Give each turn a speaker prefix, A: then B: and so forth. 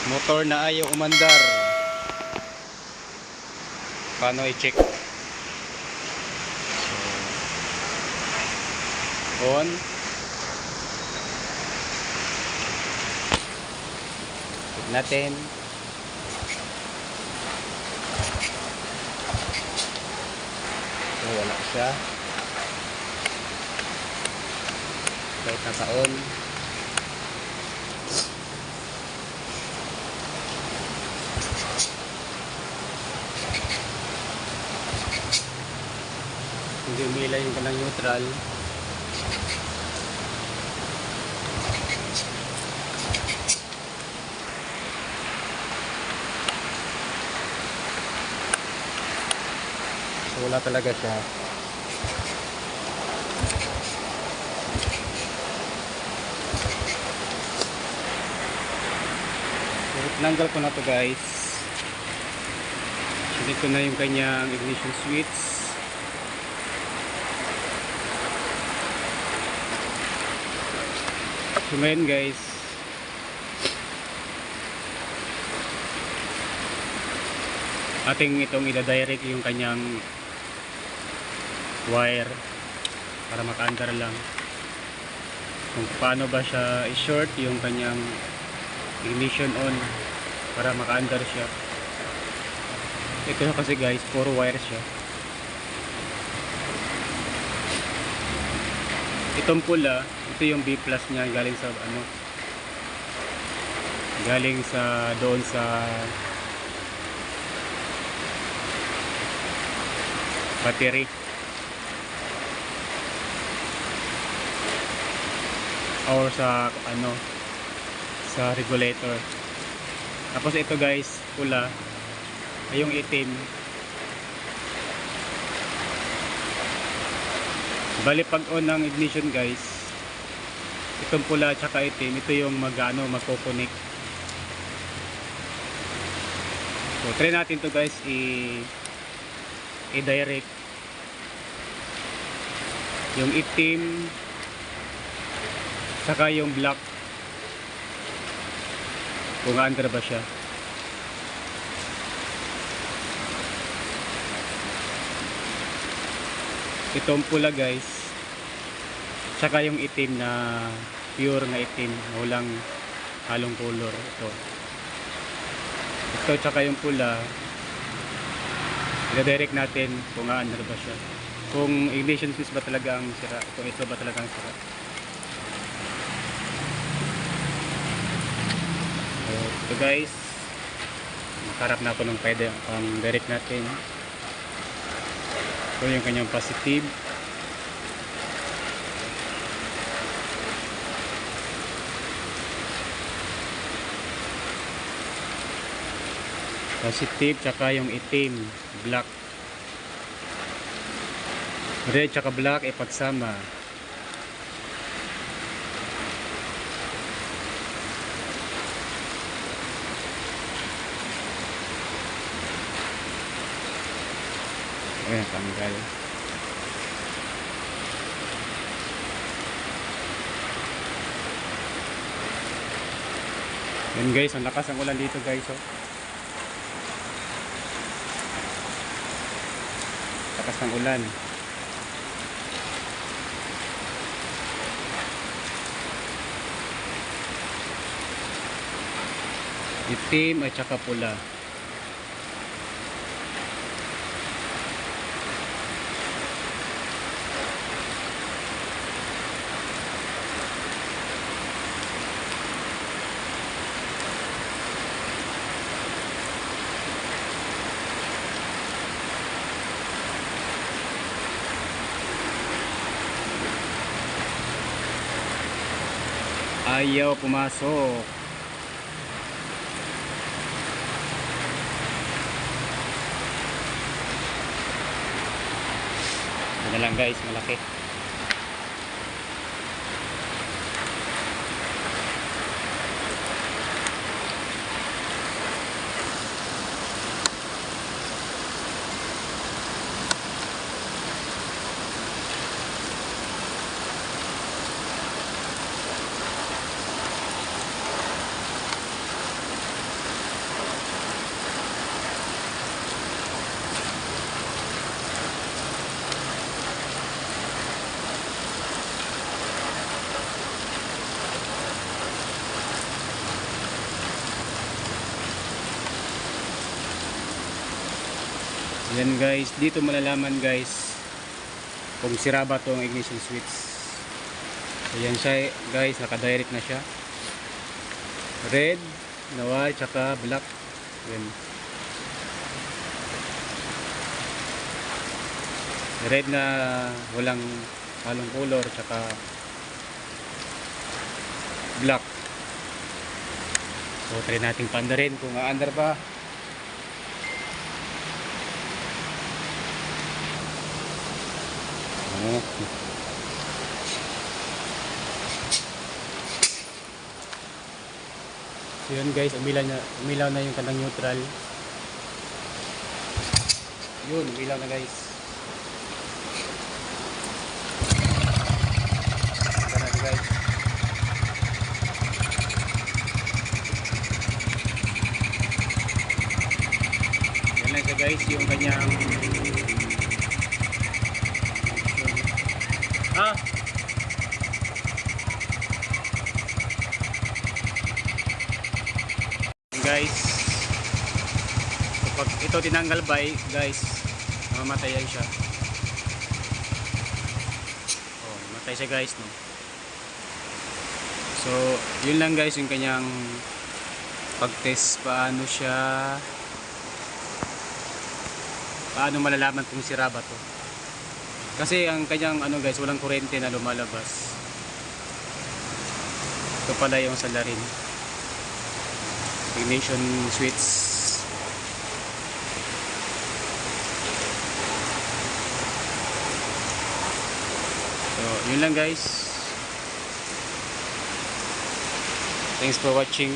A: Motor na ayaw umandar. Paano i-check? On. Check natin. So, wala siya. Kahit naka-on. Hindi umila yung kanang neutral. So, wala talaga siya. So, tinanggal ko na to guys. So, dito na yung kanyang ignition switch. So ngayon guys, ating itong ida-direct yung kanyang wire para maka-under lang kung paano ba siya i-short yung kanyang ignition on para maka-under siya. Ito kasi guys, puro wire siya. Itong pula, ito yung B+ niya galing sa ano, galing sa doon sa battery or sa ano, sa regulator. Tapos ito guys, pula ay yung itim. Bali pag on ng ignition guys, itong pula at saka itim, ito yung magko-connect. So try natin to guys i-direct yung itim saka yung black kung under ba siya. Itong pula guys, tsaka yung itim na pure na itim, walang halong color. Ito tsaka yung pula, i-direct natin kung under ba siya, kung ignition switch ba talaga ang sira, kung ito ba talaga ang sira. So, ito guys, makaharap na ako ng pwede ang direct natin. Ito yung kanyang positive. Positive tsaka yung itim, black. Red tsaka black ipagsama. Ayan, tanggal. Yan guys, ang lakas ang ulan dito guys. Oh. Lakas ng ulan. Itim at saka pula. Ayaw pumasok. Ano lang guys, malaki. Yan guys, dito malalaman guys kung sira ba tong ignition switch. So yan siya guys, naka-direct na siya. Red na wire tsaka black. Yan. Red na walang halong color tsaka black. So try nating paandarin kung aandar ba. So yun guys, umilaw na yung kandang neutral. Yun, umilaw na guys. Ganda na guys. Yan lang siya guys, yung kanyang guys, kapag ito tinanggal by guys, mamamatay yan siya. Oh, matay siya guys, no. So yun lang guys yung kanyang pag-test paano malalaman kung sira ba to. Kasi ang kanyang guys, walang kuryente na lumalabas. Ito pala yung salarin. Ignition switch. So yun lang guys. Thanks for watching.